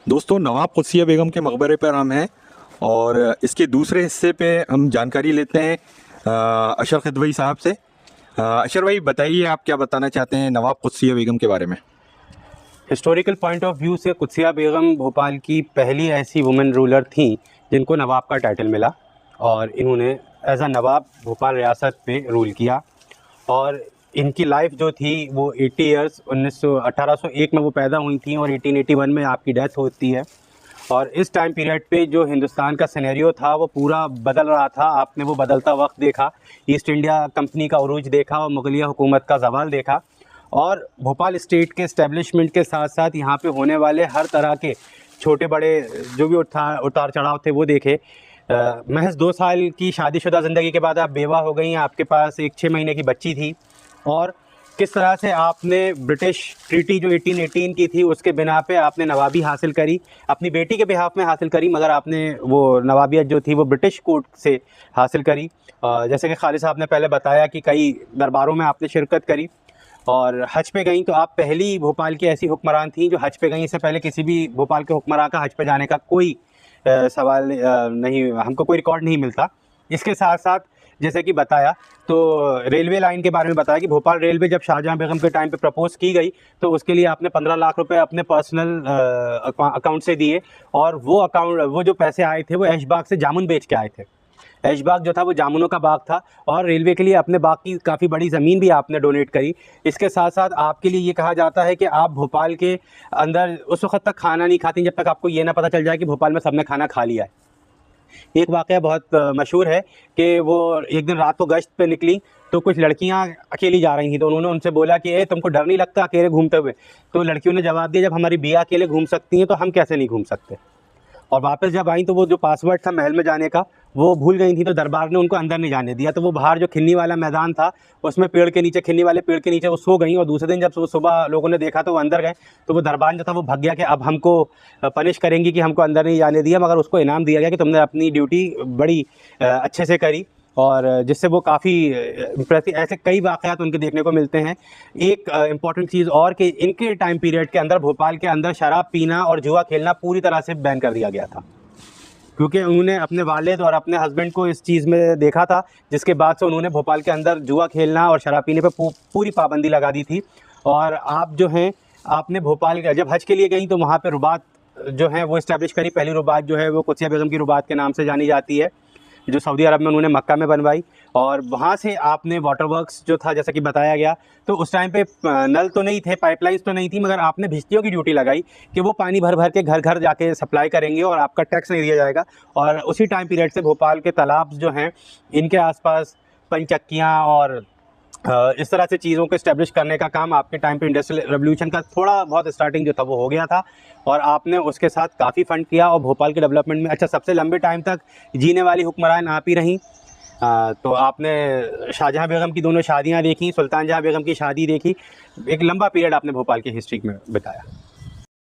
दोस्तों, नवाब कुदसिया बेगम के मकबरे पर हम हैं और इसके दूसरे हिस्से पे हम जानकारी लेते हैं अशर खिदवई साहब से। अशर भाई, बताइए आप क्या बताना चाहते हैं नवाब कुदसिया बेगम के बारे में। हिस्टोरिकल पॉइंट ऑफ व्यू से कुदसिया बेगम भोपाल की पहली ऐसी वुमेन रूलर थी जिनको नवाब का टाइटल मिला और इन्होंने एज अ नवाब भोपाल रियासत पे रूल किया। और इनकी लाइफ जो थी वो 80 ईयर्स 1801 में वो पैदा हुई थी और 1881 में आपकी डेथ होती है। और इस टाइम पीरियड पे जो हिंदुस्तान का सिनेरियो था वो पूरा बदल रहा था। आपने वो बदलता वक्त देखा, ईस्ट इंडिया कंपनी का उरूज देखा और मुगलिया हुकूमत का ज़वाल देखा। और भोपाल स्टेट के इस्टेब्लिशमेंट के साथ साथ यहाँ पे होने वाले हर तरह के छोटे बड़े जो भी उतार चढ़ाव थे वो देखे। महज 2 साल की शादीशुदा ज़िंदगी के बाद आप बेवा हो गई, आपके पास एक 6 महीने की बच्ची थी और किस तरह से आपने ब्रिटिश ट्रीटी जो 1818 की थी उसके बिना पे आपने नवाबी हासिल करी, अपनी बेटी के बिहाफ में हासिल करी, मगर आपने वो नवाबियत जो थी वो ब्रिटिश कोर्ट से हासिल करी। जैसे कि खालिद साहब ने पहले बताया कि कई दरबारों में आपने शिरकत करी और हज पे गई, तो आप पहली भोपाल की ऐसी हुक्मरान थी जो हज पे गई। इससे पहले किसी भी भोपाल के हुक्मरान का हज पे जाने का कोई सवाल नहीं, हमको कोई रिकॉर्ड नहीं मिलता। इसके साथ साथ जैसे कि बताया तो रेलवे लाइन के बारे में बताया कि भोपाल रेलवे जब शाहजहां बेगम के टाइम पे प्रपोज की गई तो उसके लिए आपने 15 लाख रुपए अपने पर्सनल अकाउंट से दिए और वो जो पैसे आए थे वो ऐशबाग से जामुन बेच के आए थे। ऐशबाग जो था वो जामुनों का बाग था और रेलवे के लिए अपने बाग की काफ़ी बड़ी ज़मीन भी आपने डोनेट करी। इसके साथ साथ आपके लिए ये कहा जाता है कि आप भोपाल के अंदर उस वक्त तक खाना नहीं खाती जब तक आपको ये ना पता चल जाए कि भोपाल में सबने खाना खा लिया है। एक वाक़या बहुत मशहूर है कि वो एक दिन रात को गश्त पे निकली तो कुछ लड़कियां अकेली जा रही थी, तो उन्होंने उनसे बोला कि तुमको डर नहीं लगता अकेले घूमते हुए? तो लड़कियों ने जवाब दिया, जब हमारी बिया अकेले घूम सकती हैं तो हम कैसे नहीं घूम सकते। और वापस जब आई तो वो जो पासवर्ड था महल में जाने का वो भूल गई थी, तो दरबार ने उनको अंदर नहीं जाने दिया। तो वो बाहर जो खिन्नी वाला मैदान था उसमें पेड़ के नीचे, खिन्नी वाले पेड़ के नीचे वो सो गई। और दूसरे दिन जब वो सुबह लोगों ने देखा तो वो अंदर गए, तो वो दरबार जो था वो भाग गया कि अब हमको पनिश करेंगी कि हमको अंदर नहीं जाने दिया। मगर उसको इनाम दिया गया कि तुमने अपनी ड्यूटी बड़ी अच्छे से करी और जिससे वो काफ़ी इम्प्रेसिव। ऐसे कई वाक़यात उनके देखने को मिलते हैं। एक इम्पॉर्टेंट चीज़ और कि इनके टाइम पीरियड के अंदर भोपाल के अंदर शराब पीना और जुआ खेलना पूरी तरह से बैन कर दिया गया था, क्योंकि उन्होंने अपने वालिद और अपने हस्बैंड को इस चीज़ में देखा था, जिसके बाद से उन्होंने भोपाल के अंदर जुआ खेलना और शराब पीने पर पूरी पाबंदी लगा दी थी। और आप जो हैं, आपने भोपाल जब हज के लिए गई तो वहाँ पे रुबात जो है वो इस्टेब्लिश करी। पहली रुबात जो है वो कुदसिया बेगम की रुबात के नाम से जानी जाती है, जो सऊदी अरब में उन्होंने मक्का में बनवाई। और वहाँ से आपने वाटर वर्क्स जो था, जैसा कि बताया गया, तो उस टाइम पे नल तो नहीं थे, पाइपलाइंस तो नहीं थी, मगर आपने भिश्तियों की ड्यूटी लगाई कि वो पानी भर भर के घर घर जाके सप्लाई करेंगे और आपका टैक्स नहीं दिया जाएगा। और उसी टाइम पीरियड से भोपाल के तालाब जो हैं इनके आसपास पंचक्कियाँ और इस तरह से चीज़ों को इस्टेब्लिश करने का काम आपके टाइम पे इंडस्ट्रियल रेवोल्यूशन का थोड़ा बहुत स्टार्टिंग जो था वो हो गया था और आपने उसके साथ काफ़ी फंड किया और भोपाल के डेवलपमेंट में अच्छा सबसे लंबे टाइम तक जीने वाली हुक्मरान आप ही रहीं। तो आपने शाहजहां बेगम की दोनों शादियां देखी, सुल्तान जहां बेगम की शादी देखी, एक लंबा पीरियड आपने भोपाल की हिस्ट्री में बिताया।